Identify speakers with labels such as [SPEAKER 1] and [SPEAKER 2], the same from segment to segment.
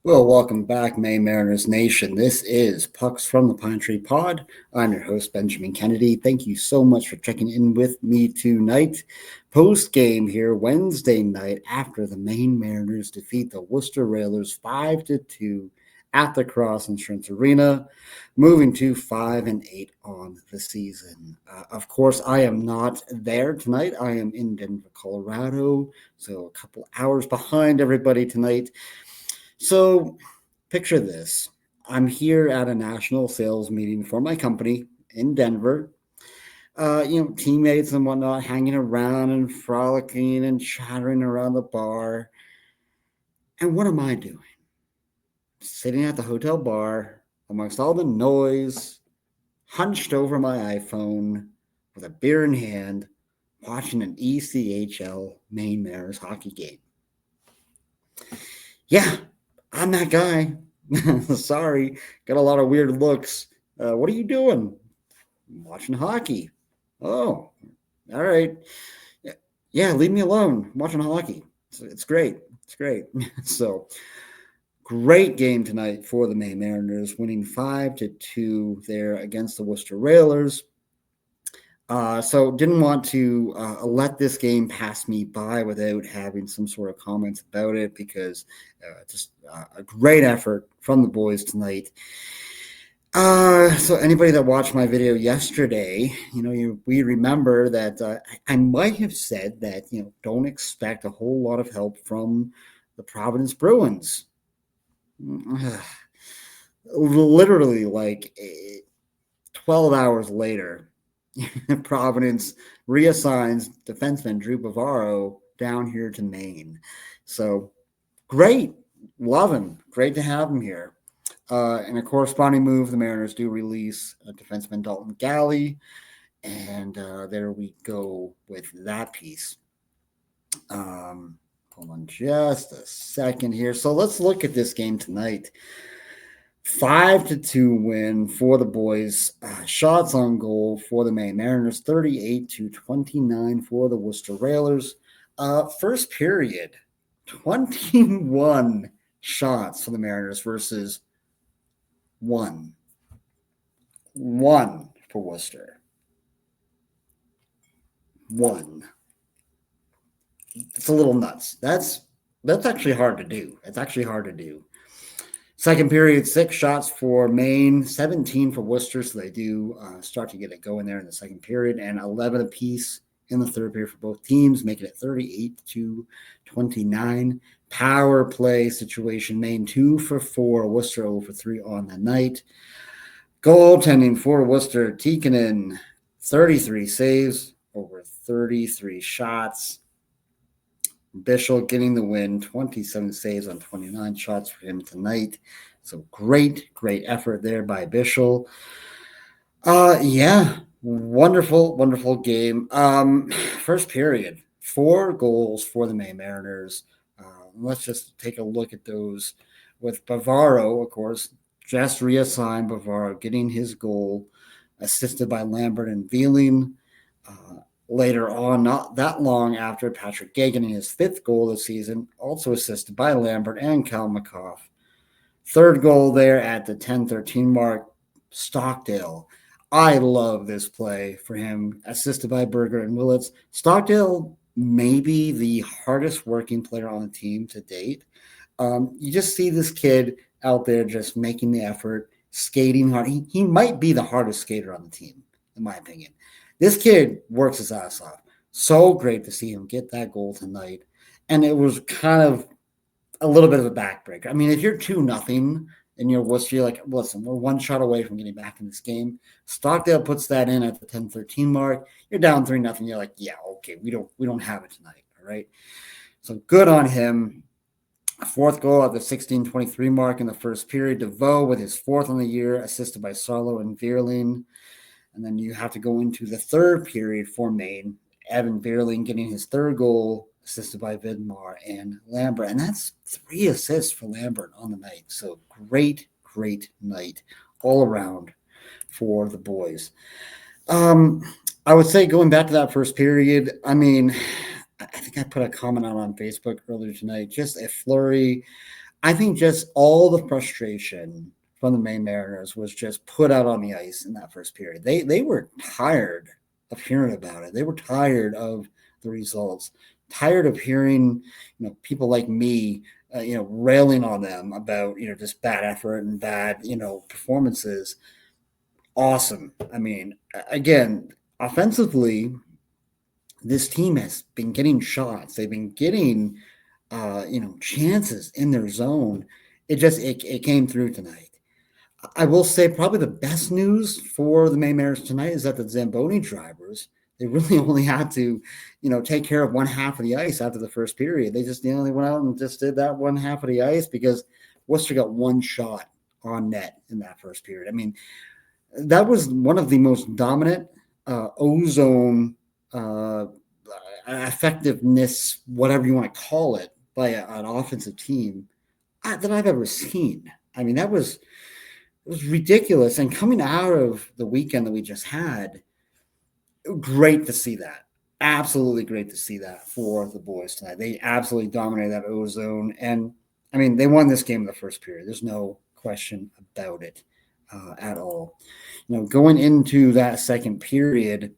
[SPEAKER 1] Well, welcome back, Maine Mariners Nation. This is Pucks from the Pine Tree Pod. I'm your host, Benjamin Kennedy. Thank you so much for checking in with me tonight. Post game here Wednesday night after the Maine Mariners defeat the Worcester Railers 5-2 at the Cross Insurance Arena, moving to 5-8 on the season. Of course, I am not there tonight. I am in Denver, Colorado, so a couple hours behind everybody tonight. So picture this. I'm here at a national sales meeting for my company in Denver. Teammates and whatnot hanging around and frolicking and chattering around the bar. And what am I doing? Sitting at the hotel bar amongst all the noise, hunched over my iPhone with a beer in hand, watching an ECHL Maine Mariners hockey game. Yeah, I'm that guy. Sorry, got a lot of weird looks. What are you doing? I'm watching hockey. Oh, all right. Yeah, leave me alone. I'm watching hockey. It's great. It's great. So, great game tonight for the Maine Mariners, winning 5-2 there against the Worcester Railers. So didn't want to let this game pass me by without having some sort of comments about it because just a great effort from the boys tonight. So anybody that watched my video yesterday, we remember that I might have said that, don't expect a whole lot of help from the Providence Bruins. Literally like 12 hours later, Providence reassigns defenseman Drew Bavaro down here to Maine. So great. Love him. Great to have him here. In a corresponding move, the Mariners do release defenseman Dalton Galley. And there we go with that piece. Hold on just a second here. So let's look at this game tonight. 5-2 win for the boys. Shots on goal for the Maine Mariners. 38-29 for the Worcester Railers. First period, 21 shots for the Mariners versus one for Worcester. One. It's a little nuts. That's actually hard to do. It's actually hard to do. Second period, 6 shots for Maine, 17 for Worcester, so they do start to get it going there in the second period, and 11 apiece in the third period for both teams, making it 38-29. Power play situation, Maine 2 for 4, Worcester 0 for 3 on the night. Goaltending for Worcester, Tikkanen, 33 saves, over 33 shots. Bishop getting the win, 27 saves on 29 shots for him tonight. So great effort there by Bishop. Wonderful game. First period, 4 goals for the Maine Mariners. Let's just take a look at those. With Bavaro, of course, just reassigned Bavaro getting his goal, assisted by Lambert and Vealing. Later on, not that long after, Patrick Gay getting his 5th goal this season, also assisted by Lambert and Cal McCoff. Third goal there at the 10-13 mark, Stockdale. I love this play for him, assisted by Berger and Willits. Stockdale may be the hardest working player on the team to date. You just see this kid out there just making the effort, skating hard. He might be the hardest skater on the team, in my opinion. This kid works his ass off. So great to see him get that goal tonight. And it was kind of a little bit of a backbreaker. I mean, if you're 2-0 and you're Worcester, you're like, listen, we're 1 shot away from getting back in this game. Stockdale puts that in at the 10-13 mark. You're down 3-0. You're like, yeah, okay, we don't have it tonight. All right. So good on him. 4th goal at the 16-23 mark in the first period. DeVoe with his 4th on the year, assisted by Sarlo and Veerling. And then you have to go into the third period for Maine. Evan Veerling getting his 3rd goal, assisted by Vidmar and Lambert. And that's 3 assists for Lambert on the night. So great night all around for the boys. I would say going back to that first period, I mean, I think I put a comment out on Facebook earlier tonight, just a Flurry. I think just all the frustration from the Maine Mariners was just put out on the ice in that first period. They were tired of hearing about it. They were tired of the results, tired of hearing people like me railing on them about just bad effort and bad performances. Awesome. I mean, again, offensively, this team has been getting shots. They've been getting chances in their zone. It came through tonight. I will say probably the best news for the Maine Mariners tonight is that the Zamboni drivers, they really only had to, take care of one half of the ice after the first period. They only went out and just did that one half of the ice because Worcester got one shot on net in that first period. I mean, that was one of the most dominant ozone effectiveness, whatever you want to call it, by an offensive team that I've ever seen. I mean, it was ridiculous. And coming out of the weekend that we just had, great to see that. Absolutely great to see that for the boys tonight. They absolutely dominated that ozone. And, I mean, they won this game in the first period. There's no question about it at all. Going into that second period,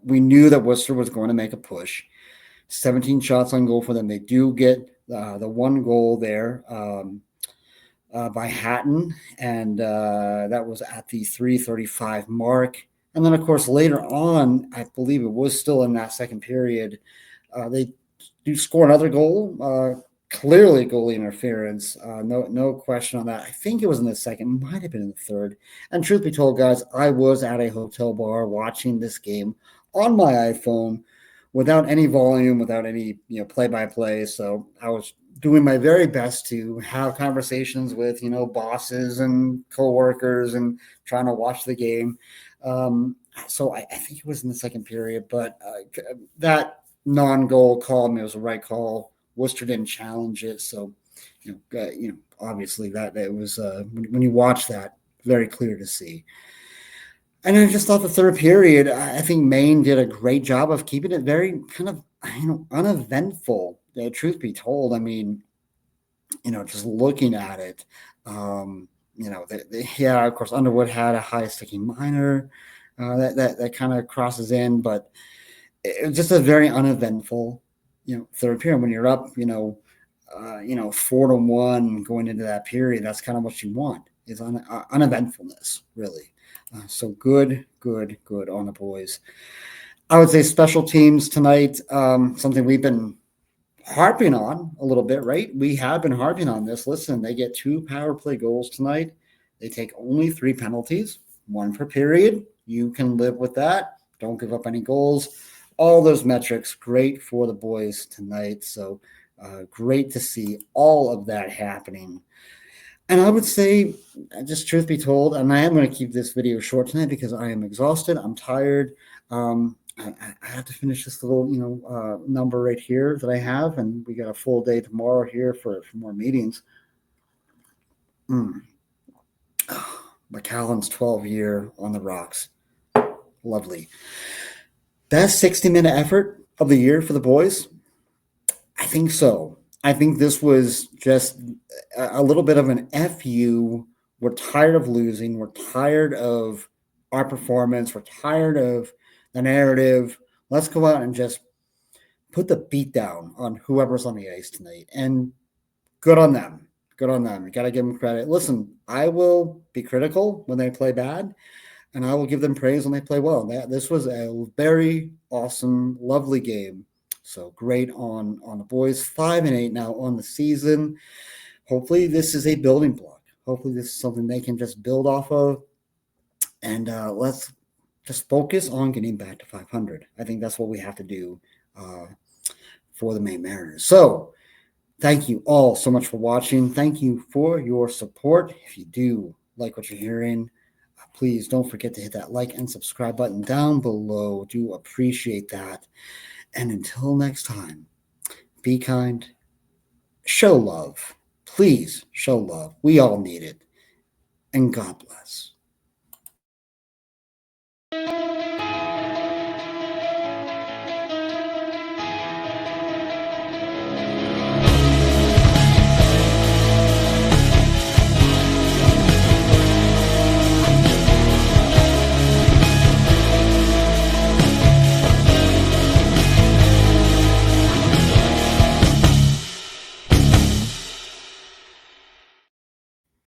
[SPEAKER 1] we knew that Worcester was going to make a push. 17 shots on goal for them. They do get the one goal there by Hatton, and that was at the 3:35 mark. And then, of course, later on, I believe it was still in that second period, they do score another goal. Clearly goalie interference. No question on that. I think it was in the second, might have been in the third. And truth be told, guys, I was at a hotel bar watching this game on my iPhone without any volume, without any play-by-play. So I was doing my very best to have conversations with bosses and coworkers and trying to watch the game. So I think it was in the second period, but that non-goal call, it was the right call. Worcester didn't challenge it, so obviously that it was when you watch that, very clear to see. And I just thought the third period, I think Maine did a great job of keeping it very kind of uneventful. Truth be told, I mean, just looking at it, yeah, of course, Underwood had a high sticking minor that kind of crosses in, but it was just a very uneventful third period. When you're up 4-1 going into that period, that's kind of what you want, is uneventfulness, really. So good on the boys. I would say special teams tonight, something we've been harping on a little bit, right? We have been harping on this. Listen, they get 2 power play goals tonight. They take only 3 penalties, 1 per period. You can live with that. Don't give up any goals. All those metrics, great for the boys tonight. So great to see all of that happening. And I would say, just truth be told, and I am going to keep this video short tonight because I am exhausted. I'm tired. I have to finish this little, number right here that I have, and we got a full day tomorrow here for more meetings. McAllen's 12-year on the rocks. Lovely. Best 60-minute effort of the year for the boys? I think so. I think this was just a little bit of an FU. We're tired of losing. We're tired of our performance. We're tired of the narrative. Let's go out and just put the beat down on whoever's on the ice tonight. And good on them. Good on them. You got to give them credit. Listen, I will be critical when they play bad, and I will give them praise when they play well. This was a very awesome, lovely game. So great on the boys. 5-8 now on the season. Hopefully this is a building block. Hopefully this is something they can just build off of. And let's just focus on getting back to 500. I think that's what we have to do for the Maine Mariners. So thank you all so much for watching. Thank you for your support. If you do like what you're hearing, please don't forget to hit that like and subscribe button down below. Do appreciate that. And until next time, be kind, show love. Please show love. We all need it. And God bless.